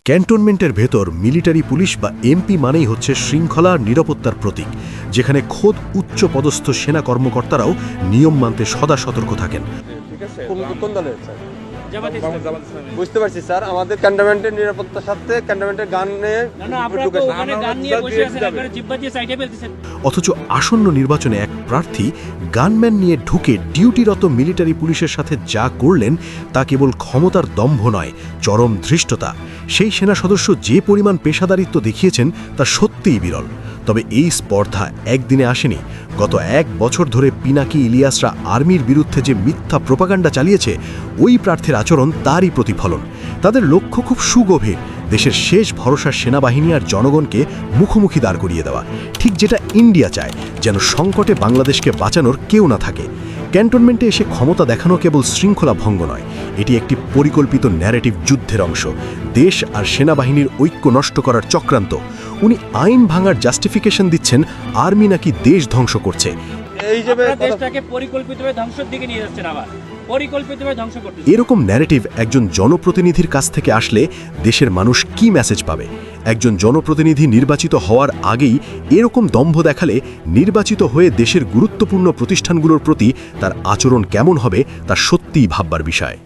ক্যান্টনমেন্টের ভেতর military police বা এমপি মানেই হচ্ছে শৃঙ্খলা আর নিরাপত্তার প্রতীক, যেখানে খোদ উচ্চ পদস্থ সেনা কর্মকর্তারাও নিয়ম মানতে সদা সতর্ক থাকেন। কোন দলের স্যার? বুঝতে পারছি স্যার, আমাদের ক্যান্টনমেন্টের নিরাপত্তার সাথে ক্যান্টনমেন্টের গান নিয়ে অথচ আসন্ন নির্বাচনে এক প্রার্থী গানম্যান নিয়ে ঢুকে ডিউটিরত মিলিটারি পুলিশের সাথে যা করলেন তা কেবল ক্ষমতার দম্ভ নয়, চরম ধৃষ্টতা। সেই সেনা সদস্য যে পরিমাণ পেশাদারিত্ব দেখিয়েছেন তা সত্যিই বিরল। তবে এই স্পর্ধা একদিনে আসেনি। গত 1 বছর ধরে পিনাকি ইলিয়াসরা আর্মির বিরুদ্ধে যে মিথ্যা প্রোপাগান্ডা চালিয়েছে, ওই প্রার্থীর আচরণ তারই প্রতিফলন। তাদের লক্ষ্য খুব সুগভীর, দেশের শেষ ভরসার সেনাবাহিনী আর জনগণকে মুখোমুখি দাঁড় করিয়ে দেওয়া, ঠিক যেটা ইন্ডিয়া চায়, যেন সংকটে বাংলাদেশকে বাঁচানোর কেউ না থাকে। ক্যান্টনমেন্টে এসে ক্ষমতা দেখানো কেবল শৃঙ্খলা ভঙ্গ নয়, এটি একটি পরিকল্পিত ন্যারেটিভ যুদ্ধের অংশ, দেশ আর সেনাবাহিনীর ঐক্য নষ্ট করার চক্রান্ত। উনি আইন ভাঙার জাস্টিফিকেশন দিচ্ছেন আর্মি নাকি দেশ ধ্বংস করছে। এরকম ন্যারেটিভ একজন জনপ্রতিনিধির কাছ থেকে আসলে দেশের মানুষ কি মেসেজ পাবে? একজন জনপ্রতিনিধি নির্বাচিত হওয়ার আগেই এরকম দম্ভ দেখালে নির্বাচিত হয়ে দেশের গুরুত্বপূর্ণ প্রতিষ্ঠানগুলোর প্রতি তার আচরণ কেমন হবে তা সত্যিই ভাববার বিষয়।